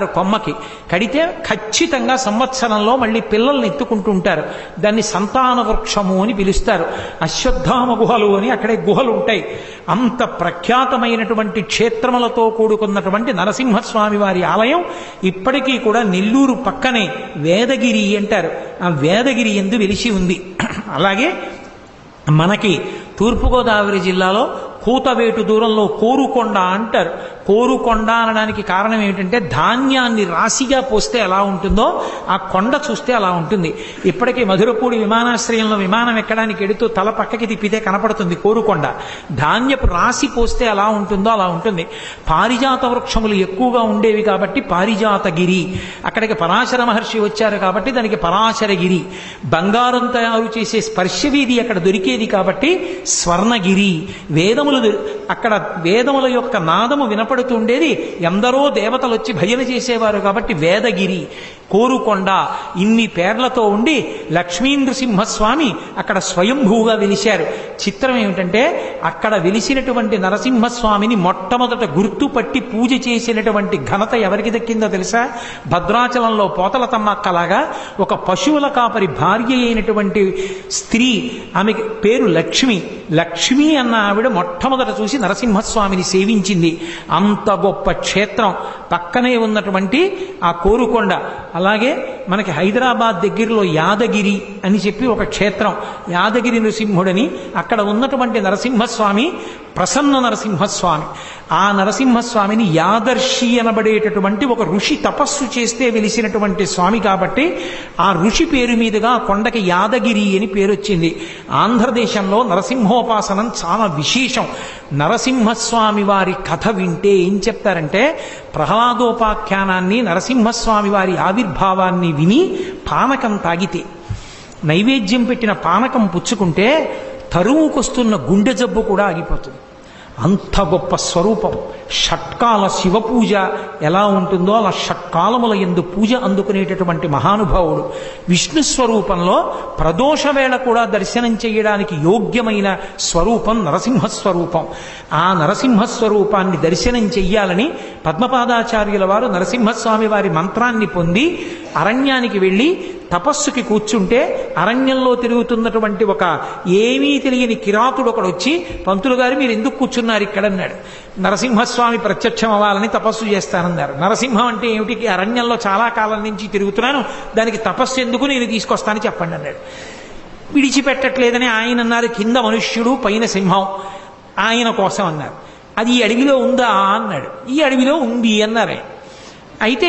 కొమ్మకి కడితే ఖచ్చితంగా సంవత్సరంలో మళ్ళీ పిల్లల్ని ఎత్తుకుంటూ ఉంటారు. దాన్ని సంతాన వృక్షము అని పిలుస్తారు. అశ్వత్థామ గుహలు అని అక్కడే గుహలు ఉంటాయి. అంత ప్రఖ్యాతమైనటువంటి క్షేత్రములతో కూడుకున్నటువంటి నరసింహస్వామి వారి ఆలయం ఇప్పటికీ కూడా నెల్లూరు పక్కనే వేదగిరి అంటారు. ఆ వేదగిరి యందు వెలిసి ఉంది. అలాగే మనకి తూర్పుగోదావరి జిల్లాలో కూతవేటు దూరంలో కోరుకొండ అంటారు. కోరుకొండ అనడానికి కారణం ఏమిటంటే ధాన్యాన్ని రాశిగా పోస్తే ఎలా ఉంటుందో ఆ కొండ చూస్తే అలా ఉంటుంది. ఇప్పటికీ మధురపూడి విమానాశ్రయంలో విమానం ఎక్కడానికి ఎడుతూ తల పక్కకి తిప్పితే కనపడుతుంది కోరుకొండ. ధాన్యపు రాశి పోస్తే ఎలా ఉంటుందో అలా ఉంటుంది. పారిజాత వృక్షములు ఎక్కువగా ఉండేవి కాబట్టి పారిజాతగిరి. అక్కడికి పరాశర మహర్షి వచ్చారు కాబట్టి దానికి పరాశరగిరి. బంగారం తయారు చేసే స్పర్శవీధి అక్కడ దొరికేది కాబట్టి స్వర్ణగిరి. అక్కడ వేదముల యొక్క నాదము వినపడుతుండేది. ఎందరో దేవతలు వచ్చి భజన చేసేవారు కాబట్టి వేదగిరి. కోరుకొండ ఇన్ని పేర్లతో ఉండి లక్ష్మీనృసింహస్వామి అక్కడ స్వయంభూగా వెలిశారు. చిత్రం ఏమిటంటే అక్కడ వెలిసినటువంటి నరసింహస్వామిని మొట్టమొదట గుర్తుపట్టి పూజ చేసినటువంటి ఘనత ఎవరికి దక్కిందో తెలుసా? భద్రాచలంలో పోతలతమ్మక్కలాగా ఒక పశువుల కాపరి భార్య అయినటువంటి స్త్రీ, ఆమె పేరు లక్ష్మి. లక్ష్మి అన్న ఆవిడ మొట్టమొదట చూసి నరసింహస్వామిని సేవించింది. అంత గొప్ప క్షేత్రం పక్కనే ఉన్నటువంటి ఆ కోరుకొండ. అలాగే మనకి హైదరాబాద్ దగ్గరలో యాదగిరి అని చెప్పి ఒక క్షేత్రం, యాదగిరి నృసింహుడని. అక్కడ ఉన్నటువంటి నరసింహస్వామి ప్రసన్న నరసింహస్వామి. ఆ నరసింహస్వామిని యాదర్శి అనబడేటటువంటి ఒక ఋషి తపస్సు చేస్తే వెలిసినటువంటి స్వామి కాబట్టి ఆ ఋషి పేరు మీదుగా కొండకి యాదగిరి అని పేరు వచ్చింది. ఆంధ్రదేశంలో నరసింహోపాసనం చాలా విశేషం. నరసింహస్వామి వారి కథ వింటే ఏం చెప్తారంటే, ప్రహ్లాదోపాఖ్యానాన్ని నరసింహస్వామి వారి ఆవిర్భావాన్ని విని పానకం తాగితే, నైవేద్యం పెట్టిన పానకం పుచ్చుకుంటే తరువుకొస్తున్న గుండె జబ్బు కూడా ఆగిపోతుంది. అంత గొప్ప స్వరూపం. షట్కాల శివ పూజ ఎలా ఉంటుందో అలా షట్కాలముల యందు పూజ అందుకునేటటువంటి మహానుభావుడు. విష్ణు స్వరూపంలో ప్రదోష వేళ కూడా దర్శనం చేయడానికి యోగ్యమైన స్వరూపం నరసింహస్వరూపం. ఆ నరసింహస్వరూపాన్ని దర్శనం చెయ్యాలని పద్మపాదాచార్యుల వారు నరసింహస్వామి వారి మంత్రాన్ని పొంది అరణ్యానికి వెళ్ళి తపస్సుకి కూర్చుంటే అరణ్యంలో తిరుగుతున్నటువంటి ఒక ఏమీ తెలియని కిరాతుడు ఒకడు వచ్చి, పంతులు గారు మీరు ఎందుకు కూర్చున్నారు ఇక్కడ అన్నాడు. నరసింహస్వామి ప్రత్యక్షం అవ్వాలని తపస్సు చేస్తానన్నారు. నరసింహం అంటే ఏమిటి? అరణ్యంలో చాలా కాలం నుంచి తిరుగుతున్నాను, దానికి తపస్సు ఎందుకు, నేను తీసుకొస్తాను చెప్పండి అన్నాడు. విడిచిపెట్టట్లేదని ఆయన అన్నారు. కింద మనుష్యుడు పైన సింహం, ఆయన కోసం అన్నారు. అది ఈ అడవిలో ఉందా అన్నాడు. ఈ అడవిలో ఉంది అన్నారు. అయితే